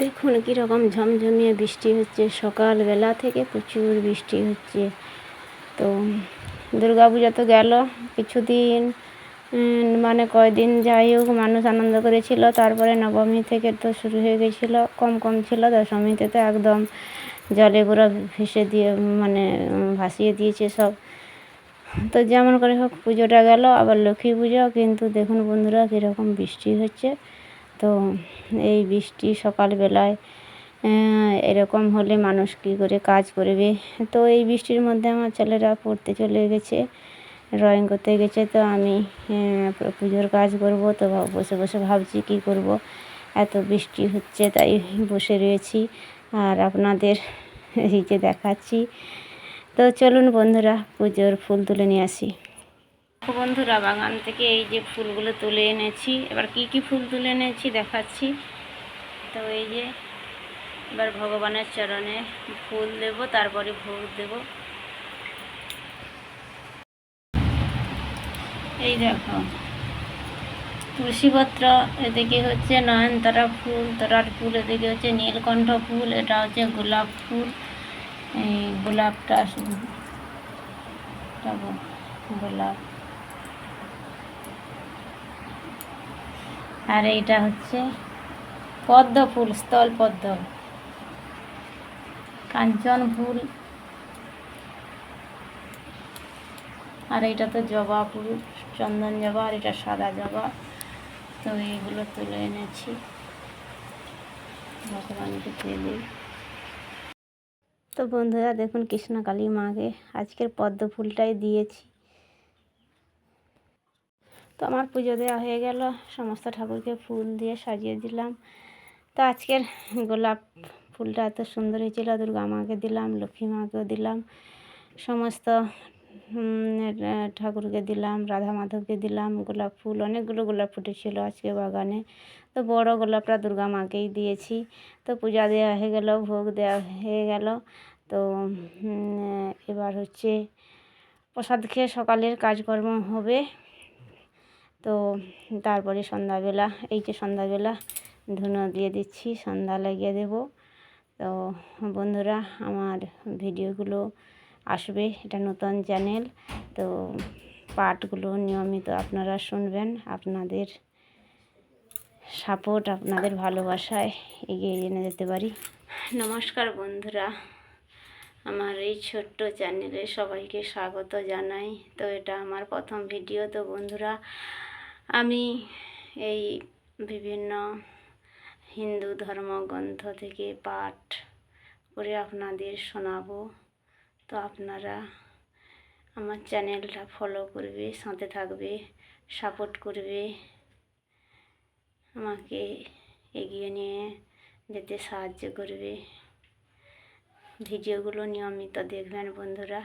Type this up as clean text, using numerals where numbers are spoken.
দেখুন কীরকম ঝমঝমিয়ে বৃষ্টি হচ্ছে, সকালবেলা থেকে প্রচুর বৃষ্টি হচ্ছে। তো দুর্গাপূজা তো গেল কিছুদিন, মানে কয়দিন যাই হোক মানুষ আনন্দ করেছিল। তারপরে নবমী থেকে তো শুরু হয়ে গেছিলো, কম কম ছিল। দশমীতে তো একদম জলে পুরো ভেসে দিয়ে মানে ভাসিয়ে দিয়েছে সব। তো যেমন করে হোক পুজোটা গেল, আবার লক্ষ্মী পুজো। কিন্তু দেখুন বন্ধুরা কীরকম বৃষ্টি হচ্ছে। তো এই বৃষ্টি সকালবেলায় এরকম হলে মানুষ কী করে কাজ করবে। তো এই বৃষ্টির মধ্যে আমার ছেলেরা পড়তে চলে গেছে, ড্রয়িং করতে গেছে। তো আমি পুজোর কাজ করব, তো বসে বসে ভাবছি কী করব, এত বৃষ্টি হচ্ছে তাই বসে রয়েছি আর আপনাদের এই যে দেখাচ্ছি। তো চলুন বন্ধুরা পুজোর ফুল তুলে নিয়ে আসি। বন্ধুরা বাগান থেকে এই যে ফুলগুলো তুলে এনেছি। এবার কি কি ফুল তুলে এনেছি দেখাচ্ছি। তো এই যে এবার ভগবানের চরণে ফুল দেব, তারপরে ভোগ দেব। এই দেখো তুলসীপত্র, এদিকে হচ্ছে নয়নতারা ফুল, তরার ফুল, এদিকে হচ্ছে নীলকণ্ঠ ফুল, এটা হচ্ছে গোলাপ ফুল। এই গোলাপটা গোলাপ, আর এইটা হচ্ছে পদ্ম ফুল, স্থল পদ্ম, কাঞ্চন ফুল, আর এইটা তো জবা ফুল, চন্দন জবা, আর এটা সাদা জবা। তো এইগুলো তুলে এনেছি, ভগবানকে দিয়ে দিই। তো বন্ধুরা দেখুন কৃষ্ণকালী মাকে আজকের পদ্ম ফুলটাই দিয়েছি। তো আমার পুজো দেওয়া হয়ে গেল, সমস্ত ঠাকুরকে ফুল দিয়ে সাজিয়ে দিলাম। তো আজকের গোলাপ ফুলটা এত সুন্দর হয়েছিল, দুর্গা মাকে দিলাম, লক্ষ্মী মাকেও দিলাম, সমস্ত ঠাকুরকে দিলাম, রাধা মাধবকে দিলাম। গোলাপ ফুল অনেকগুলো গোলাপ ফুটেছিল আজকে বাগানে। তো বড় গোলাপটা দুর্গা মাকেই দিয়েছি। তো পূজা দেওয়া হয়ে গেল, ভোগ দেওয়া হয়ে গেল। তো এবার হচ্ছে প্রসাদ খেয়ে সকালের কাজকর্ম হবে। তো তারপরে সন্ধ্যাবেলা, এই যে সন্ধ্যাবেলা ধুনো দিয়ে দিচ্ছি, সন্ধ্যা লাগিয়ে দেব। তো বন্ধুরা আমার ভিডিওগুলো আসবে, এটা নতুন চ্যানেল। তো পার্টগুলো নিয়মিত আপনারা শুনবেন, আপনাদের সাপোর্ট, আপনাদের ভালোবাসায় এগিয়ে নিয়ে যেতে পারি। নমস্কার বন্ধুরা, আমার এই ছোট্ট চ্যানেলে সবাইকে স্বাগত জানাই। তো এটা আমার প্রথম ভিডিও। তো বন্ধুরা আমি এই বিভিন্ন হিন্দু ধর্মগ্রন্থ থেকে পাঠ করে আপনাদের শোনাবো। তো আপনারা আমার চ্যানেলটা ফলো করবে, সাথে থাকবে, সাপোর্ট করবে, আমাকে এগিয়ে নিয়ে যেতে সাহায্য করবে। ভিডিওগুলো নিয়মিত দেখবেন বন্ধুরা।